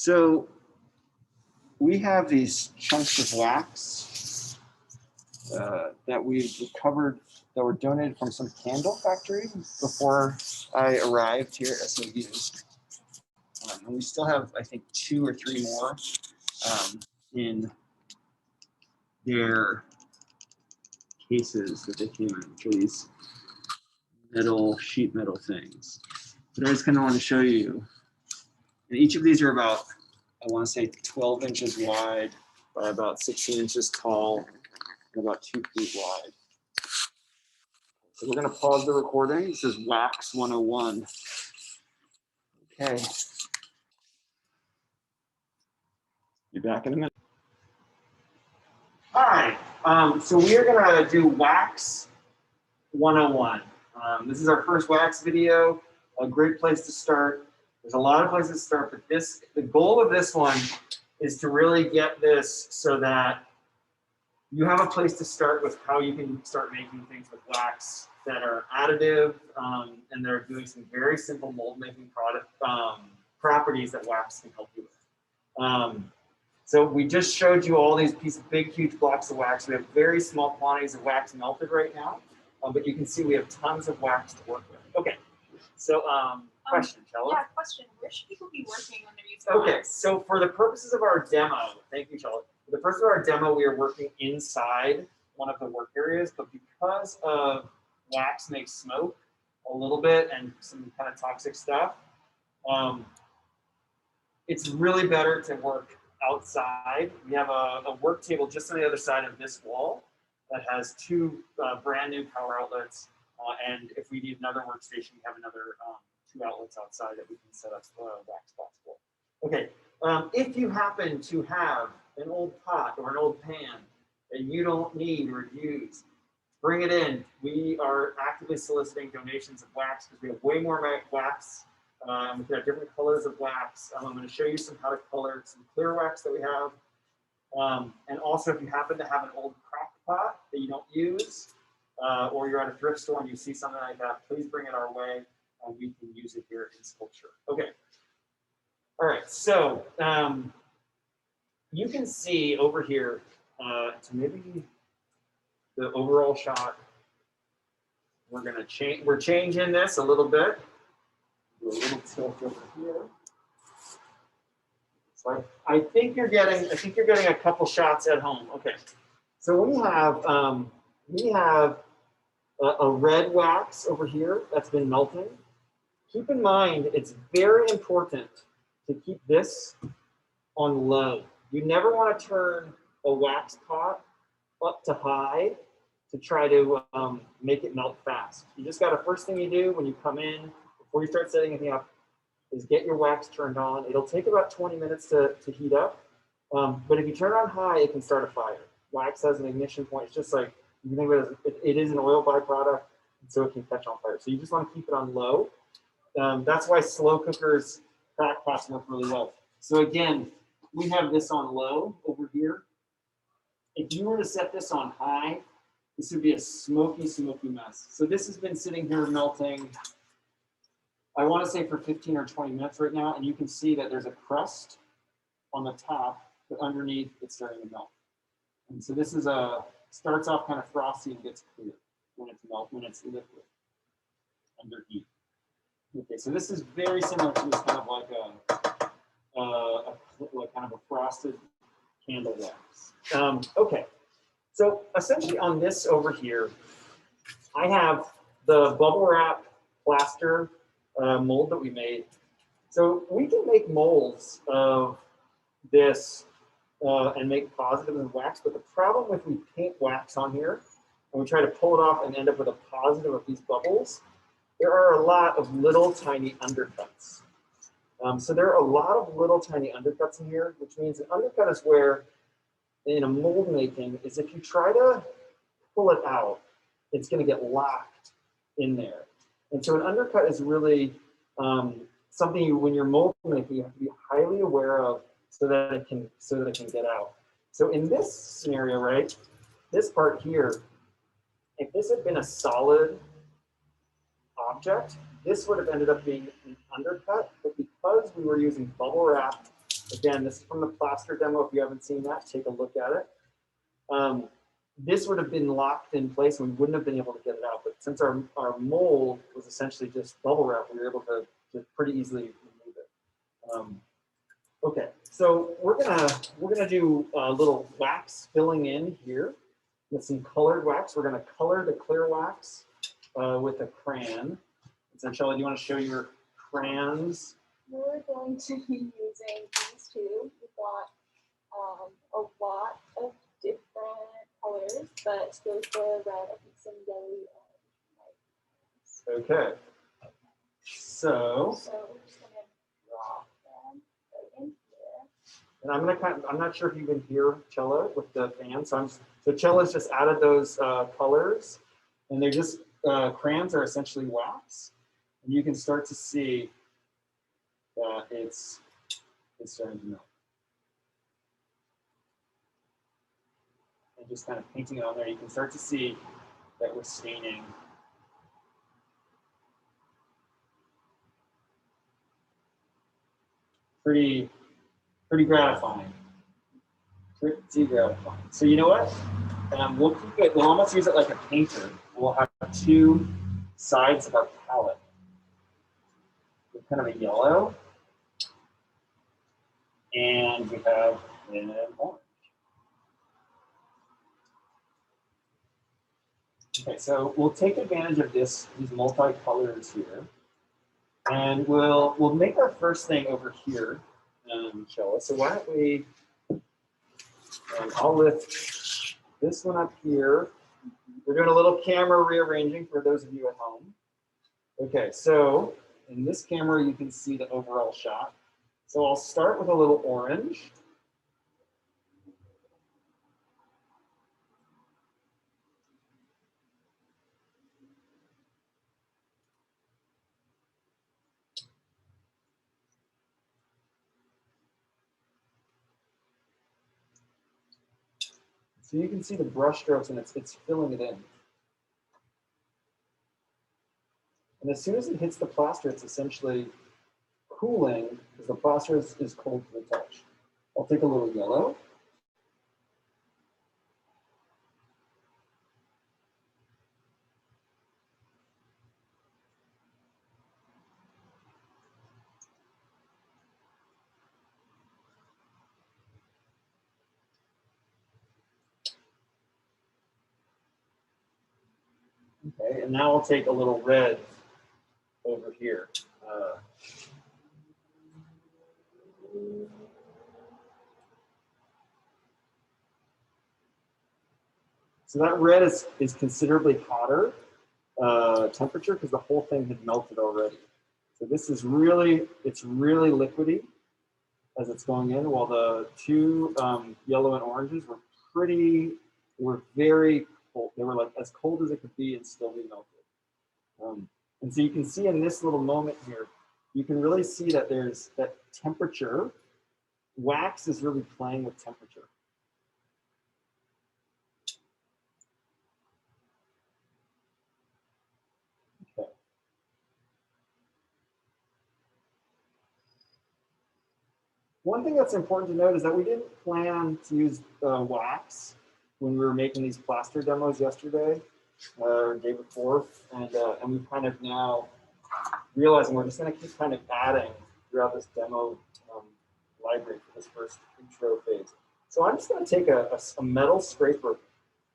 So we have these chunks of wax that we recovered that were donated from some candle factory before I arrived here at SOU. And we still have, I think, 2 or 3 more in their cases that they came in for these sheet metal things. But I just kind of want to show you. And each of these are about, I want to say 12 inches wide by about 16 inches tall and about 2 feet wide. So we're going to pause the recording. This is Wax 101. Okay. Be back in a minute. All right. So we are going to do Wax 101. This is our first wax video. A great place to start. There's a lot of places to start, but the goal of this one is to really get this so that you have a place to start with how you can start making things with wax that are additive and they're doing some very simple mold making properties that wax can help you with. So we just showed you all these big, huge blocks of wax. We have very small quantities of wax melted right now, but you can see we have tons of wax to work with. Okay, so question, Chella? Yeah, question. Where should people be working when they're using Okay, wax? so for the purposes of our demo, thank you, Chella. For the purpose of our demo, we are working inside one of the work areas, but because of wax makes smoke a little bit and some kind of toxic stuff, it's really better to work outside. We have a work table just on the other side of this wall that has 2 brand new power outlets. And if we need another workstation, we have another 2 outlets outside that we can set up wax spots for. Okay, if you happen to have an old pot or an old pan that you don't need or use, bring it in. We are actively soliciting donations of wax because we have way more wax. We've got different colors of wax. I'm going to show you how to color some clear wax that we have. And also, if you happen to have an old cracked pot that you don't use, or you're at a thrift store and you see something like that, please bring it our way and we can use it here in Sculpture. Okay. All right. So you can see over here, to maybe the overall shot, we're going to change. We're changing this a little bit. Do a little tilt over here. So I think you're getting a couple shots at home. Okay. So we have a red wax over here that's been melting. Keep in mind, it's very important to keep this on low. You never want to turn a wax pot up to high to try to make it melt fast. You just got to, first thing you do when you come in, before you start setting anything up, is get your wax turned on. It'll take about 20 minutes to heat up. But if you turn it on high, it can start a fire. Wax has an ignition point. It's just like, you can think of it is an oil byproduct, so it can catch on fire. So you just want to keep it on low. That's why slow cookers, crack pots work really well. So again, we have this on low over here. If you were to set this on high, this would be a smoky, smoky mess. So this has been sitting here melting, I want to say for 15 or 20 minutes right now, and you can see that there's a crust on the top, but underneath it's starting to melt. And so this is starts off kind of frosty and gets clear when it's liquid under heat. Okay, so this is very similar to this kind of like kind of a frosted candle wax. Okay, so essentially on this over here, I have the bubble wrap plaster mold that we made. So we can make molds of this and make positive in wax, but the problem with we paint wax on here and we try to pull it off and end up with a positive of these bubbles, there are a lot of little tiny undercuts. So there are a lot of little tiny undercuts in here, which means an undercut is where in a mold making is if you try to pull it out, it's going to get locked in there. And so an undercut is really something when you're mold making, you have to be highly aware of so that it can get out. So in this scenario, right, this part here, if this had been a solid object, this would have ended up being an undercut, but because we were using bubble wrap Again, this is from the plaster demo. If you haven't seen that, take a look at it. This would have been locked in place and we wouldn't have been able to get it out. But since our mold was essentially just bubble wrap, we were able to pretty easily remove it. Okay, so we're gonna do a little wax filling in here with some colored wax. We're gonna color the clear wax with a crayon. So Shelley, do you want to show your crayons? We're going to be using these two. We've got a lot of different colors, but those are red, I think some yellow, orange, white. Okay. So we're just gonna drop them right in here. and I'm not sure if you can hear Chella with the fan. So Chella's just added those colors, and they're just crayons are essentially wax, and you can start to see that it's starting to melt. And just kind of painting it on there, you can start to see that we're staining. Pretty gratifying. Pretty gratifying. So you know what? We'll keep it. We'll almost use it like a painter. We'll have two sides of our palette. Kind of a yellow, and we have an orange. Okay, so we'll take advantage of these multi-colors here, and we'll make our first thing over here, Shella. So why don't we? I'll lift this one up here. We're doing a little camera rearranging for those of you at home. Okay, so in this camera, you can see the overall shot. So I'll start with a little orange. So you can see the brush strokes and it's filling it in. And as soon as it hits the plaster, it's essentially cooling because the plaster is cold to the touch. I'll take a little yellow. Okay, and now I'll take a little red over here. So that red is considerably hotter temperature because the whole thing had melted already. So this is it's really liquidy as it's going in, while the two yellow and oranges were very cold. They were like as cold as it could be and still be melted. And so you can see in this little moment here, you can really see that there's that temperature. Wax is really playing with temperature. Okay. One thing that's important to note is that we didn't plan to use wax when we were making these plaster demos yesterday or the day before, and we kind of now realizing we're just going to keep kind of adding throughout this demo library for this first intro phase. So I'm just going to take a metal scraper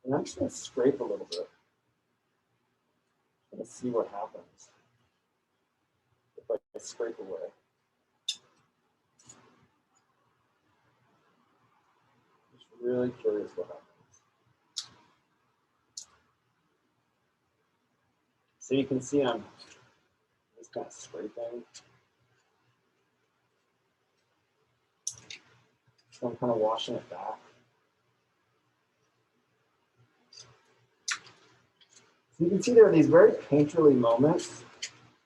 and I'm just going to scrape a little bit. I'm going to see what happens if I scrape away. Just really curious what happens. So you can see I'm just kind of scraping. So I'm kind of washing it back. So you can see there are these very painterly moments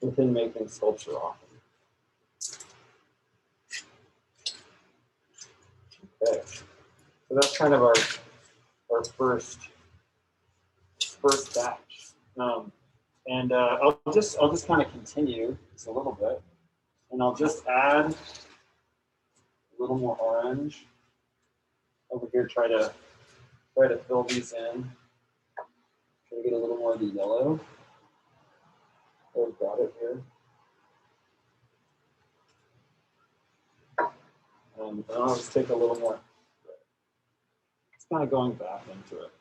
within making sculpture often. Okay, so that's kind of our first batch. And I'll just kind of continue just a little bit, and I'll just add A little more orange. Over here, try to fill these in. Try to get a little more of the yellow. Oh, got it here. And I'll just take a little more. It's kind of going back into it.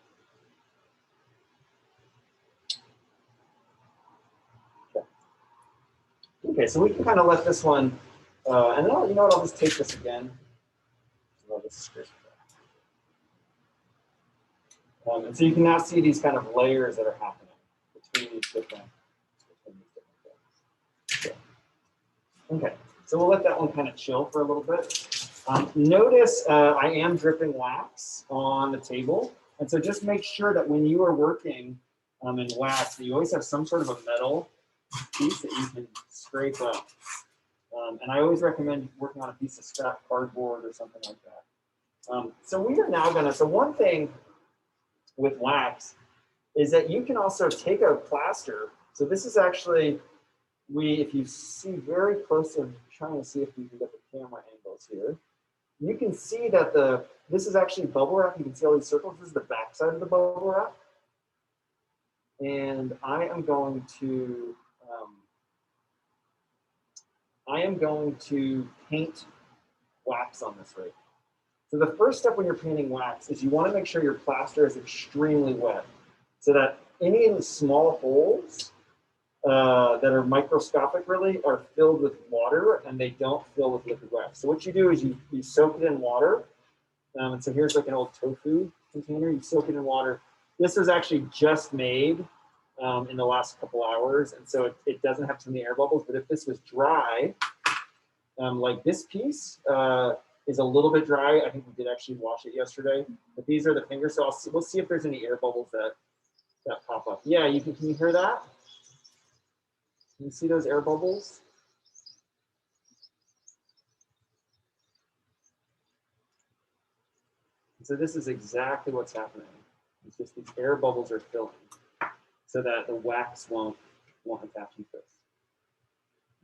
Okay, so we can kind of let this one, and then, you know what, I'll just take this again. And so you can now see these kind of layers that are happening between these different things. Okay, so we'll let that one kind of chill for a little bit. Notice I am dripping wax on the table. And so just make sure that when you are working in wax, that you always have some sort of a metal piece that you can scrape up. And I always recommend working on a piece of scrap cardboard or something like that. So we are now gonna, so one thing with wax is that you can also take a plaster. So this is actually, if you see very close, I'm trying to see if we can get the camera angles here. You can see that this is actually bubble wrap. You can see all these circles. This is the back side of the bubble wrap. And I am going to paint wax on this right now. So the first step when you're painting wax is you want to make sure your plaster is extremely wet so that any of the small holes that are microscopic really are filled with water and they don't fill with liquid wax. So what you do is you soak it in water. And so here's like an old tofu container. You soak it in water. This was actually just made in the last couple hours. And so it doesn't have too many air bubbles, but if this was dry, like this piece is a little bit dry. I think we did actually wash it yesterday, but these are the fingers. So we'll see if there's any air bubbles that pop up. Yeah, can you hear that? Can you see those air bubbles? So this is exactly what's happening. It's just these air bubbles are filling so that the wax won't attach to this.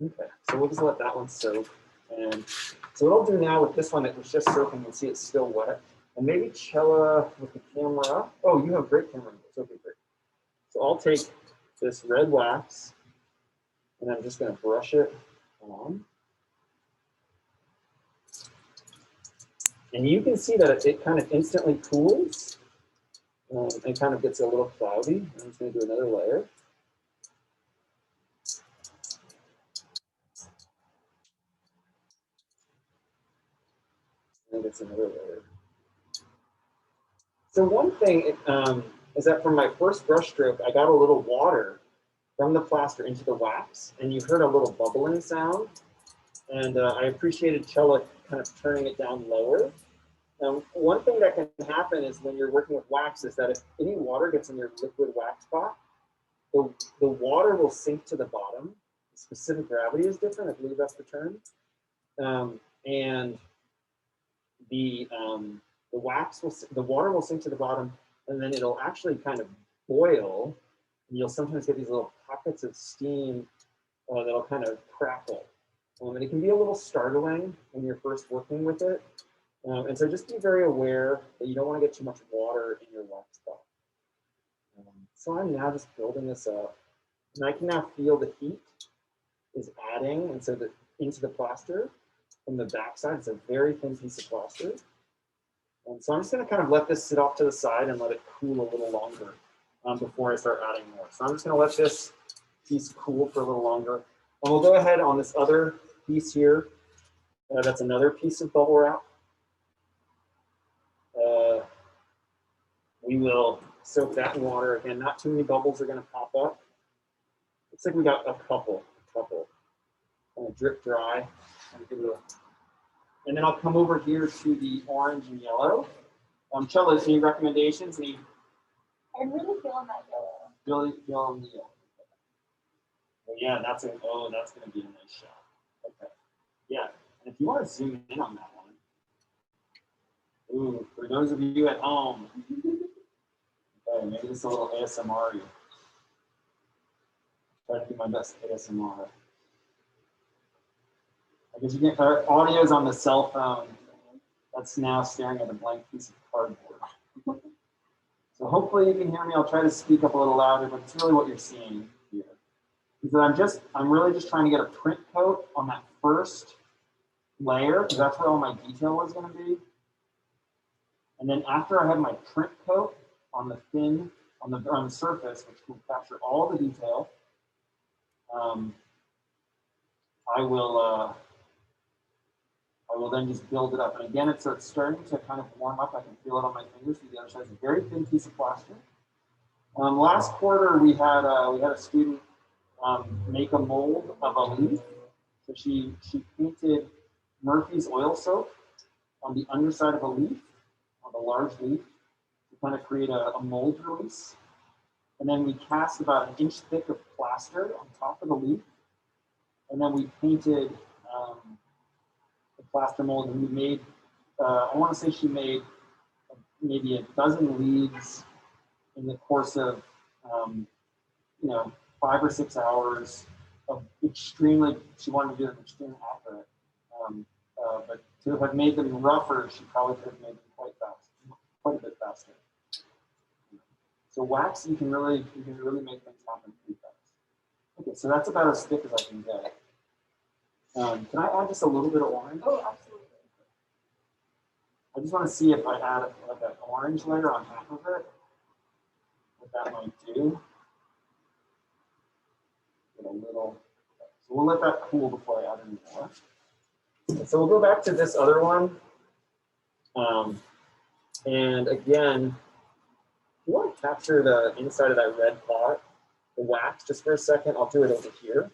Okay, so we'll just let that one soak. And so what I'll do now with this one that was just soaking, you'll see it's still wet. And maybe Chella with the camera. Oh, you have great camera angles. Okay, great. So I'll take this red wax and I'm just going to brush it on. And you can see that it kind of instantly cools and kind of gets a little cloudy. I'm just going to do another layer. And it's another layer. So one thing is that from my first brush stroke, I got a little water from the plaster into the wax, and you heard a little bubbling sound. And I appreciated Chella kind of turning it down lower. One thing that can happen is when you're working with wax is that if any water gets in your liquid wax pot, the water will sink to the bottom. The specific gravity is different, I believe that's the term. And the water will sink to the bottom, and then it'll actually kind of boil. And you'll sometimes get these little pockets of steam that'll kind of crackle. And it can be a little startling when you're first working with it. And so just be very aware that you don't want to get too much water in your wax pot. So I'm now just building this up, and I can now feel the heat is adding, and so into the plaster from the backside. It's a very thin piece of plaster. And so I'm just going to kind of let this sit off to the side and let it cool a little longer before I start adding more. So I'm just going to let this piece cool for a little longer. And we'll go ahead on this other piece here. That's another piece of bubble wrap. We will soak that in water. Again, not too many bubbles are going to pop up. Looks like we got a couple. Kind of drip dry. And then I'll come over here to the orange and yellow. Chella, any recommendations? I'm really feeling that yellow. Really feeling the yellow. Oh yeah, that's going to be a nice shot. Okay. Yeah, and if you want to zoom in on that one. Ooh, for those of you at home, okay, maybe this is a little ASMR. Try to do my best ASMR. I guess you get our audio's on the cell phone. that's now staring at a blank piece of cardboard. So hopefully you can hear me. I'll try to speak up a little louder, but it's really what you're seeing here. Because I'm really just trying to get a print coat on that first layer, because that's where all my detail is going to be. And then after I have my print coat on the on the surface, which will capture all the detail, I will then just build it up. And again, it's starting to kind of warm up. I can feel it on my fingers. The other side is a very thin piece of plaster. Last quarter, we had a student make a mold of a leaf. So she painted Murphy's oil soap on the underside of a leaf, on a large leaf, to kind of create a mold release. And then we cast about an inch thick of plaster on top of the leaf. And then we painted the plaster mold, and we made, I want to say she made maybe a dozen leaves in the course of, 5 or 6 hours of extremely, she wanted to do them extremely accurate. But to have made them rougher, she probably could have made them quite a bit faster. So wax, you can really make things happen pretty fast. Okay, so that's about as thick as I can get. Can I add just a little bit of orange? Oh, absolutely. I just want to see if I add like an orange layer on top of it, what that might do. Get a little. So we'll let that cool before I add any more. Okay, so we'll go back to this other one. And again, if you want to capture the inside of that red pot, the wax, just for a second, I'll do it over here.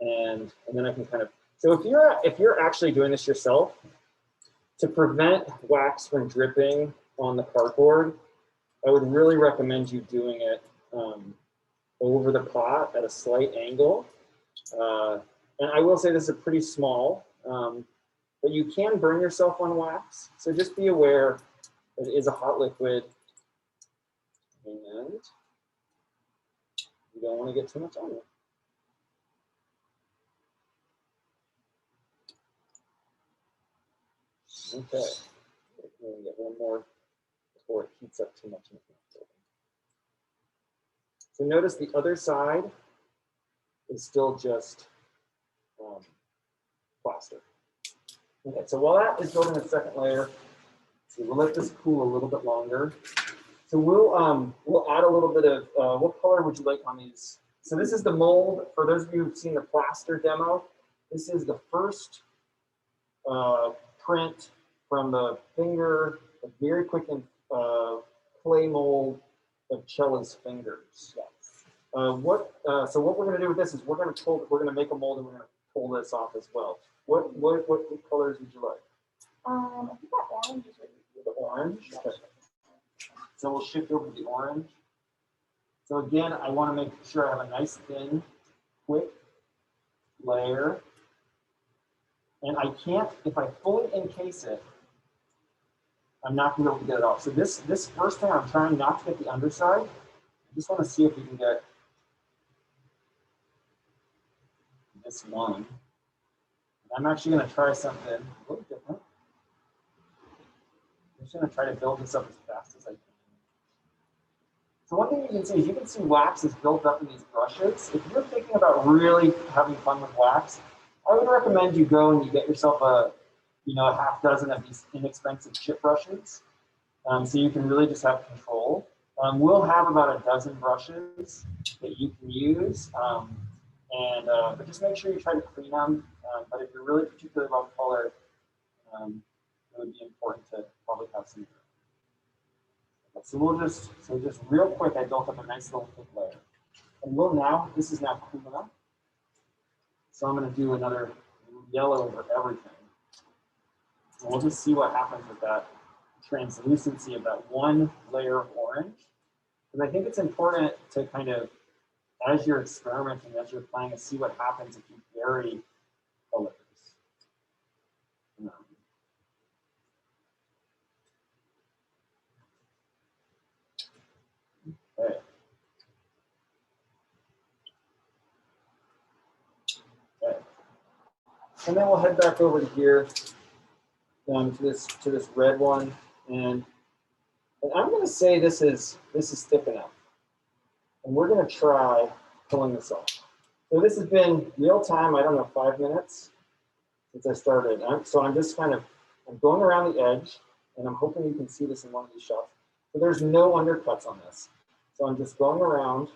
And then I can kind of, so if you're actually doing this yourself, to prevent wax from dripping on the cardboard, I would really recommend you doing it over the pot at a slight angle. And I will say this is pretty small, but you can burn yourself on wax. So just be aware that it is a hot liquid and you don't want to get too much on it. Okay, we'll get one more before it heats up too much. So notice the other side is still just plaster. Okay, so while that is building a second layer, so we'll let this cool a little bit longer. So we'll add a little bit of, what color would you like on these? So this is the mold. For those of you who've seen the plaster demo, this is the first print from the finger, a very quick clay mold of Cella's fingers. Yes. So what we're going to do with this is we're going to make a mold and we're going to pull this off as well. What colors would you like? I think that orange is really good. The orange. Okay. So we'll shift over to the orange. So again, I want to make sure I have a nice thin, quick layer. And I can't, if I fully encase it, I'm not going to be able to get it off. So this first thing, I'm trying not to get the underside. I just want to see if we can get this one. I'm actually going to try something a little different. I'm just going to try to build this up as fast as I can. So one thing you can see is you can see wax is built up in these brushes. If you're thinking about really having fun with wax, I would recommend you go and you get yourself a half dozen of these inexpensive chip brushes, so you can really just have control. We'll have about a dozen brushes that you can use, but just make sure you try to clean them. But if you're really particular about color, it would be important to probably have some. So just real quick, I built up a nice little thick layer. And this is now cool enough. So I'm going to do another yellow over everything. And we'll just see what happens with that translucency of that one layer of orange. Because I think it's important to kind of, as you're experimenting, as you're playing, to see what happens if you vary colors. Okay. Okay. And then we'll head back over to here. to this red one, and I'm going to say this is thick enough, and we're going to try pulling this off. So this has been real time. I don't know, 5 minutes since I started. So I'm just I'm going around the edge, and I'm hoping you can see this in one of these shots. So there's no undercuts on this. So I'm just going around.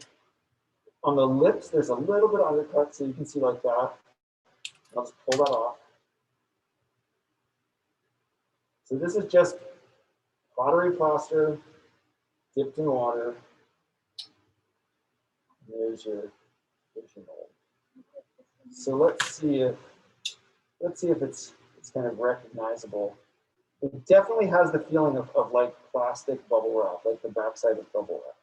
On the lips, there's a little bit of undercut, so you can see like that. I'll just pull that off. So this is just pottery plaster dipped in water. There's your mold. So let's see if it's kind of recognizable. It definitely has the feeling of like plastic bubble wrap, like the backside of bubble wrap.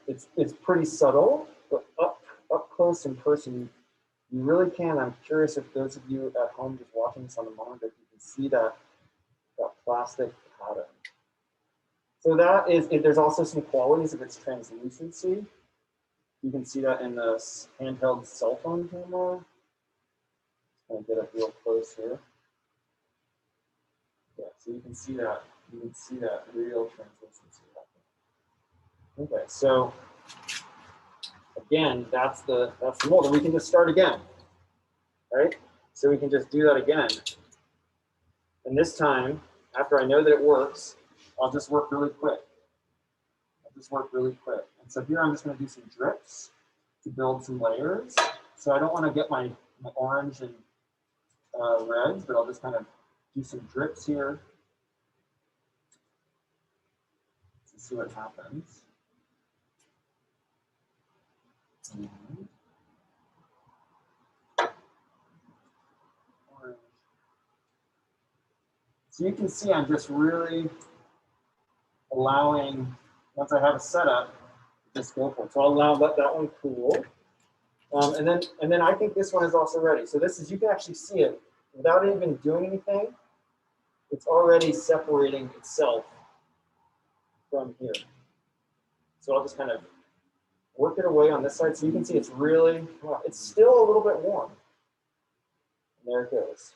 It's pretty subtle, but up close in person, you really can. I'm curious if those of you at home just watching this on the monitor, if you can see that plastic pattern. So that is, there's also some qualities of its translucency. You can see that in the handheld cell phone camera. I'll get up real close here. Yeah, so you can see that. You can see that real translucency happening. Okay, so again, that's the mold, and we can just start again, right? So we can just do that again. And this time, after I know that it works, I'll just work really quick. And so here I'm just going to do some drips to build some layers. So I don't want to get my orange and reds, but I'll just kind of do some drips here to see what happens. Orange. So you can see I'm just really allowing, once I have a setup, just go for it. So I'll let that one cool. And then I think this one is also ready. So this is, you can actually see it without even doing anything. It's already separating itself from here. So I'll just kind of work it away on this side. So you can see it's really, well, it's still a little bit warm. And there it goes.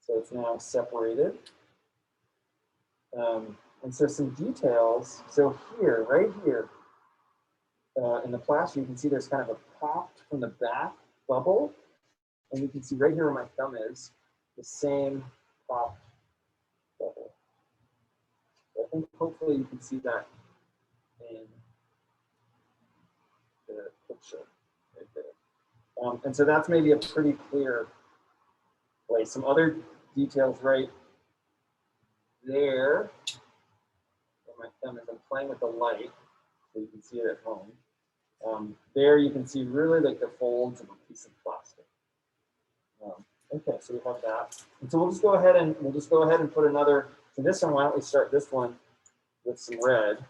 So it's now separated. And so some details. So here, right here, in the plaster, you can see there's kind of a pop from the back bubble. And you can see right here where my thumb is, the same pop bubble. I think hopefully you can see that in the picture right there. And so that's maybe a pretty clear place. Some other details right there, where my thumb is, I'm playing with the light, so you can see it at home. There you can see really like the folds of a piece of plastic. Okay, so we have that. And so we'll just go ahead and put another, so this one, why don't we start this one with some red.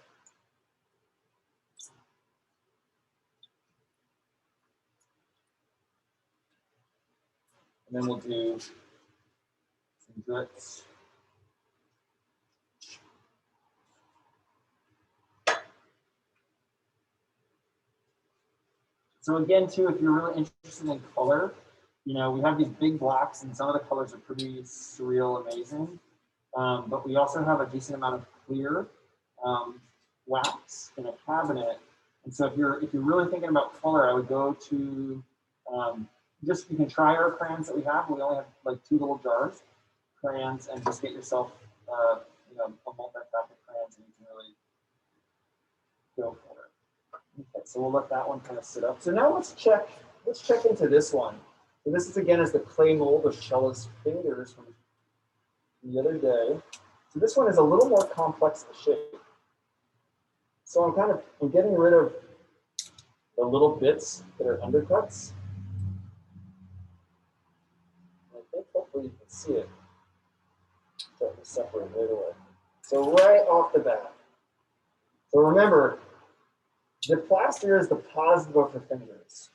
And then we'll do some drips. So again, too, if you're really interested in color, you know, we have these big blocks and some of the colors are pretty surreal, amazing. But we also have a decent amount of clear wax in a cabinet. And so if you're really thinking about color, I would go to you can try our crayons that we have. We only have like 2 little jars, crayons, and just get yourself you know, a multi-faceted crayons, and you can really go for it. Okay, so we'll let that one kind of sit up. So now let's check into this one. So this is again is the clay mold of Shella's fingers from the other day. So this one is a little more complex to shape. So I'm getting rid of the little bits that are undercuts. I think hopefully you can see it. Start to separate right away. So right off the bat. So remember, the plaster is the positive of her fingers.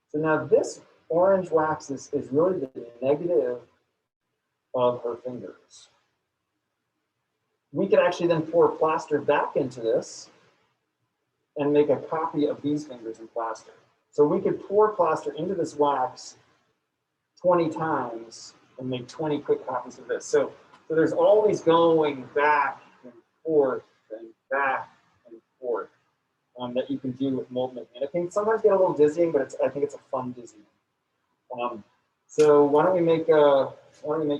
So now this orange wax is really the negative of her fingers. We could actually then pour plaster back into this and make a copy of these fingers in plaster. So we could pour plaster into this wax 20 times and make 20 quick copies of this. So there's always going back and forth and back and forth that you can do with mold making. And it can sometimes get a little dizzying, but I think it's a fun dizzying. So why don't we make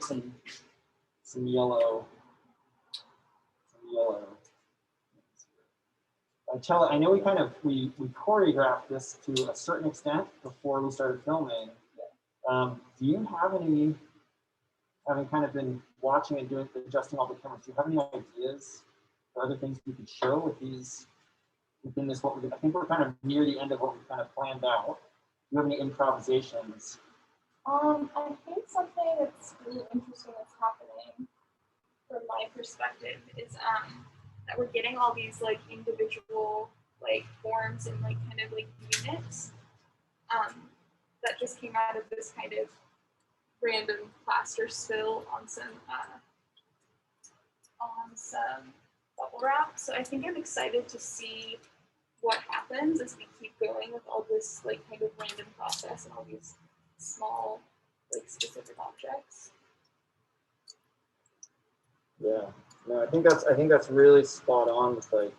some yellow. I know we choreographed this to a certain extent before we started filming. Do you have any, having kind of been watching and doing, adjusting all the cameras, do you have any ideas for other things we could show with these, within this, what we're doing? I think we're kind of near the end of what we kind of planned out. Do you have any improvisations? I think something that's really interesting that's happening from my perspective is that we're getting all these like individual like forms and like kind of like units that just came out of this kind of random plaster spill on some bubble wrap. So I think I'm excited to see what happens as we keep going with all this like kind of random process and all these small like specific objects. Yeah, no, I think that's really spot on with like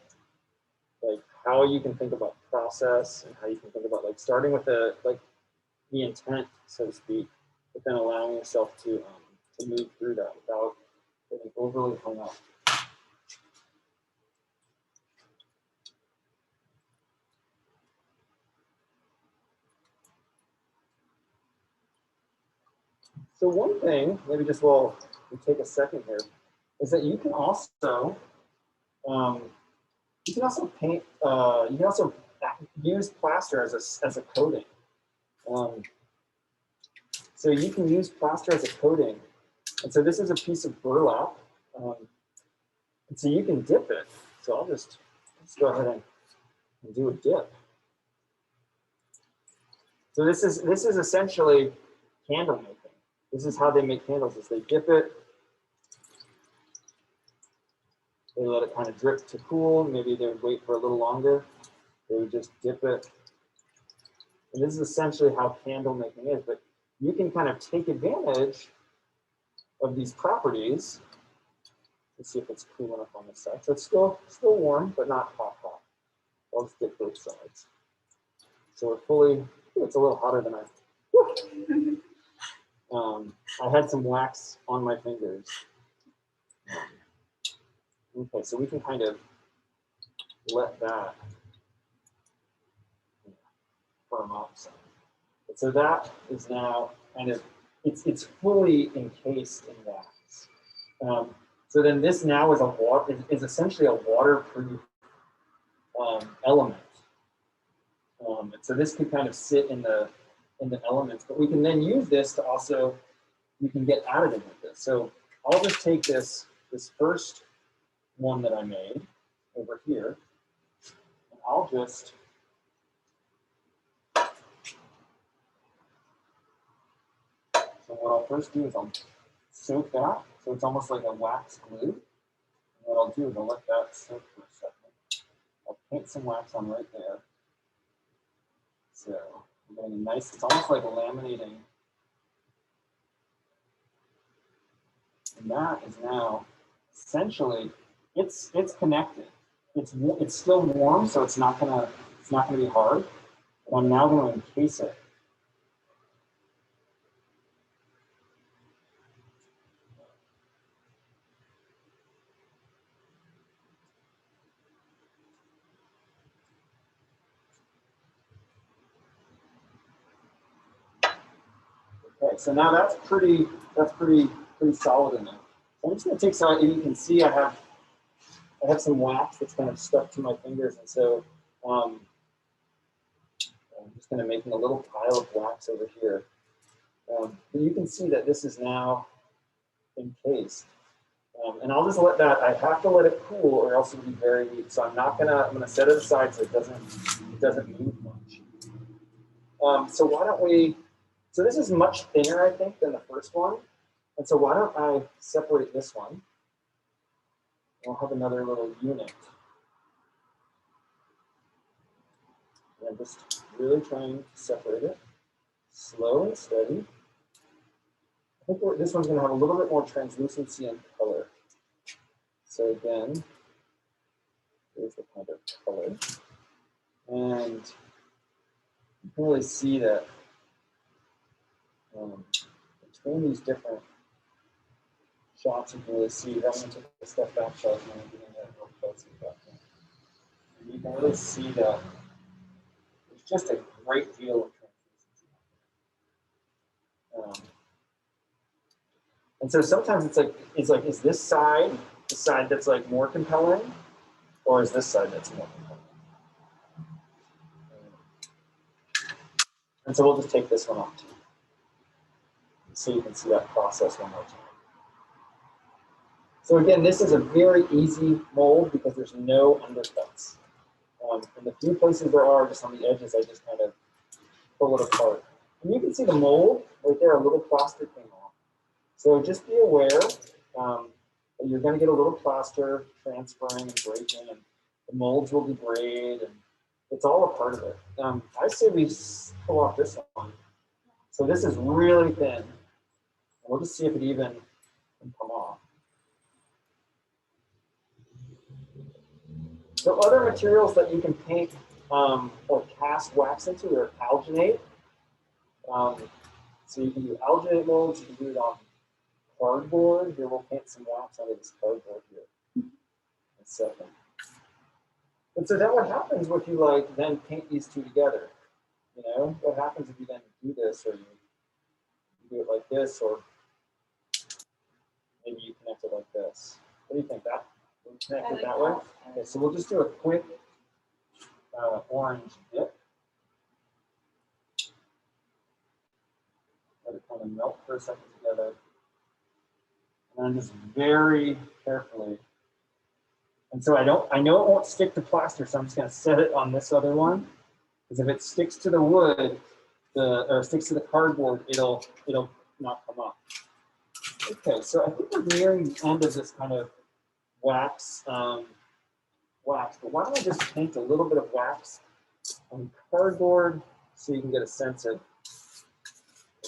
how you can think about process and how you can think about like starting with the intent, so to speak, but then allowing yourself to move through that without getting overly hung up. So one thing, maybe just while we take a second here, is that you can also paint. You can also use plaster as a coating. So you can use plaster as a coating, and so this is a piece of burlap, and so you can dip it. So let's go ahead and do a dip. So this is essentially candle making. This is how they make candles: is they dip it. They let it kind of drip to cool. Maybe they would wait for a little longer. They would just dip it. And this is essentially how candle making is. But you can kind of take advantage of these properties. Let's see if it's cool enough on this side. So it's still warm, but not hot. I'll just dip both sides. So we're fully, it's a little hotter than I had some wax on my fingers. Okay, so we can kind of let that firm up some. So that is now kind of, it's fully encased in wax. So then this now is essentially a waterproof element. So this can kind of sit in the elements, but we can then use this to also, we can get additive with this. So I'll just take this first one that I made over here, and I'll just so what I'll first do is I'll soak that, so it's almost like a wax glue. And what I'll do is I'll let that soak for a second. I'll paint some wax on right there. So I'm getting a nice, it's almost like laminating. And that is now essentially, it's connected. It's still warm, so it's not gonna be hard. But I'm now going to encase it. Okay, so now that's pretty solid in there. So I'm just going to take some, and you can see I have some wax that's kind of stuck to my fingers, and so I'm just going to make a little pile of wax over here. But you can see that this is now encased, and I'll just let that. I have to let it cool, or else it'll be very weak. So I'm gonna set it aside so it doesn't move much. So why don't we? So this is much thinner, I think, than the first one. And so why don't I separate this one? We'll have another little unit. And I'm just really trying to separate it. Slow and steady. I think this one's going to have a little bit more translucency and color. So again, here's the kind of color. And you can really see that between these different shots, you can really see, I'm going to take a step back shot and I'm getting that real close to that. And you can really see that there's just a great deal of translucency. And so sometimes it's like, is this side the side that's like more compelling, or is this side that's more compelling? And so we'll just take this one off too, so you can see that process one more time. So again, this is a very easy mold because there's no undercuts. And the few places there are, just on the edges, I just kind of pull it apart. And you can see the mold right there, a little plaster came off. So just be aware that you're going to get a little plaster transferring and breaking, and the molds will degrade, and it's all a part of it. I say we pull off this one. So this is really thin. We'll just see if it even can come off. So other materials that you can paint or cast wax into are alginate. So you can do alginate molds, you can do it on cardboard. Here, we'll paint some wax onto this cardboard here in a second. And so then what happens if you like then paint these two together? You know, what happens if you then do this, or you do it like this, or maybe you connect it like this? What do you think? That we'll connect it that way? Okay, so we'll just do a quick orange dip. Let it kind of melt for a second together. And then just very carefully. And so I know it won't stick to plaster, so I'm just going to set it on this other one. Because if it sticks to the wood, or sticks to the cardboard, it'll not come up. Okay, so I think we're nearing the end of this kind of wax. But why don't I just paint a little bit of wax on cardboard so you can get a sense of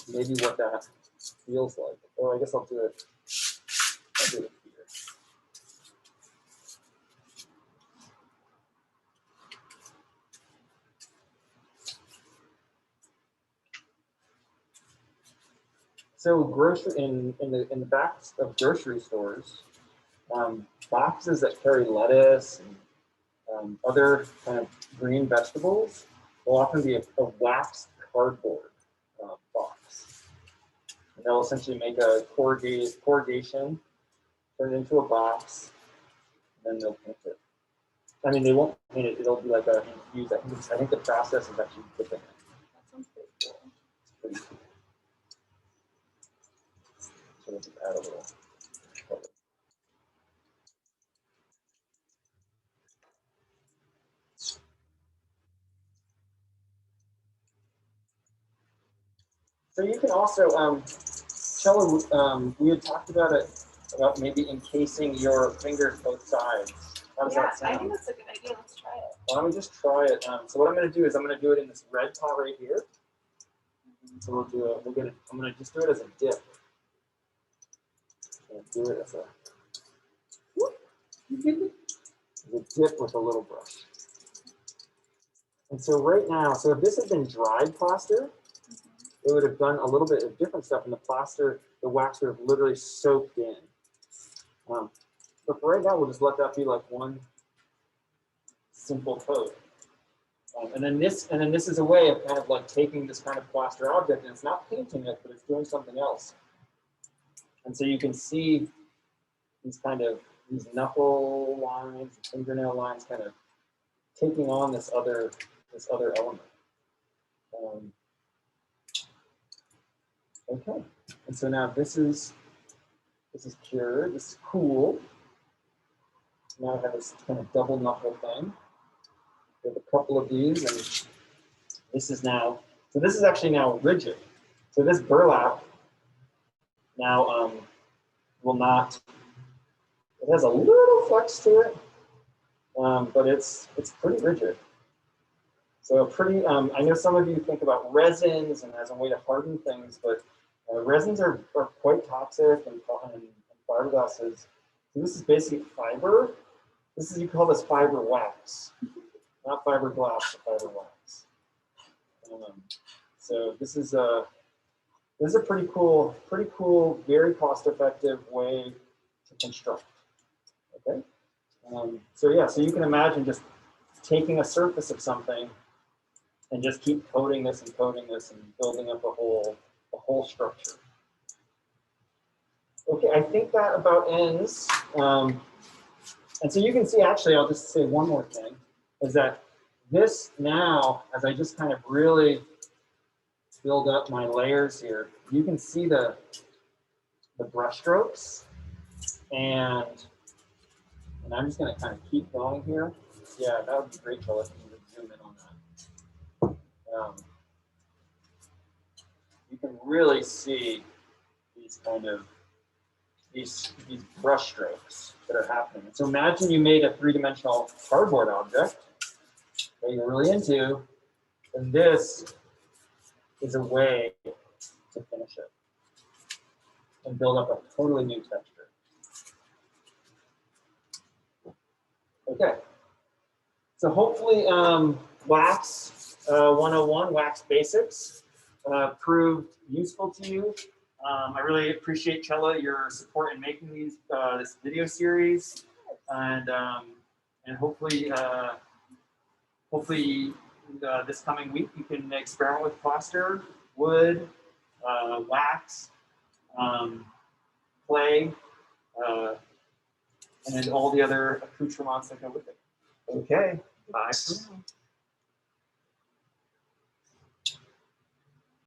maybe what that feels like. Or I guess I'll do it here. So in the backs of grocery stores, boxes that carry lettuce and other kind of green vegetables will often be a waxed cardboard box. And they'll essentially make a corrugation, turn it into a box, and then they'll paint it. I mean, they won't paint it, it'll be like a infused. I think the process is actually dipping it. That sounds pretty cool. It's pretty cool. So we'll just add a little color. So you can also, Chella, we had talked about maybe encasing your fingers both sides. How does that sound? I think that's a good idea. Let's try it. Why don't we just try it? So what I'm going to do is I'm going to do it in this red pot right here. So we'll do it. I'm going to just do it as a dip. Do it as a dip with a little brush. And so right now, so if this had been dried plaster, it would have done a little bit of different stuff, and the plaster, the wax would have literally soaked in. But for right now, we'll just let that be like one simple coat. And then this is a way of kind of like taking this kind of plaster object, and it's not painting it, but it's doing something else. And so you can see these knuckle lines, fingernail lines, kind of taking on this other element. Okay, and so now this is cured. This is cool. Now I have this kind of double knuckle thing. We have a couple of these, and this is now. So this is actually now rigid. So this burlap now will not. It has a little flex to it, but it's pretty rigid. So I know some of you think about resins and as a way to harden things, but Resins are quite toxic, and fiberglass is. So this is basically fiber. This is, you call this fiber wax, not fiberglass, but fiber wax. So this is a pretty cool, very cost-effective way to construct. Okay. So yeah, so you can imagine just taking a surface of something and just keep coating this and building up a whole structure. Okay, I think that about ends. And so you can see, actually, I'll just say one more thing, is that this now, as I just kind of really build up my layers here, you can see the brush strokes, and I'm just going to kind of keep going here. Yeah, that would be great, Joel, if you would zoom in on that. You can really see these kind of these brush strokes that are happening. So imagine you made a three-dimensional cardboard object that you're really into, and this is a way to finish it and build up a totally new texture. Okay, so hopefully Wax 101, Wax Basics, proved useful to you. I really appreciate, Chella, your support in making these this video series, and hopefully this coming week you can experiment with plaster, wood, wax, clay, and all the other accoutrements that go with it. Okay, bye for now.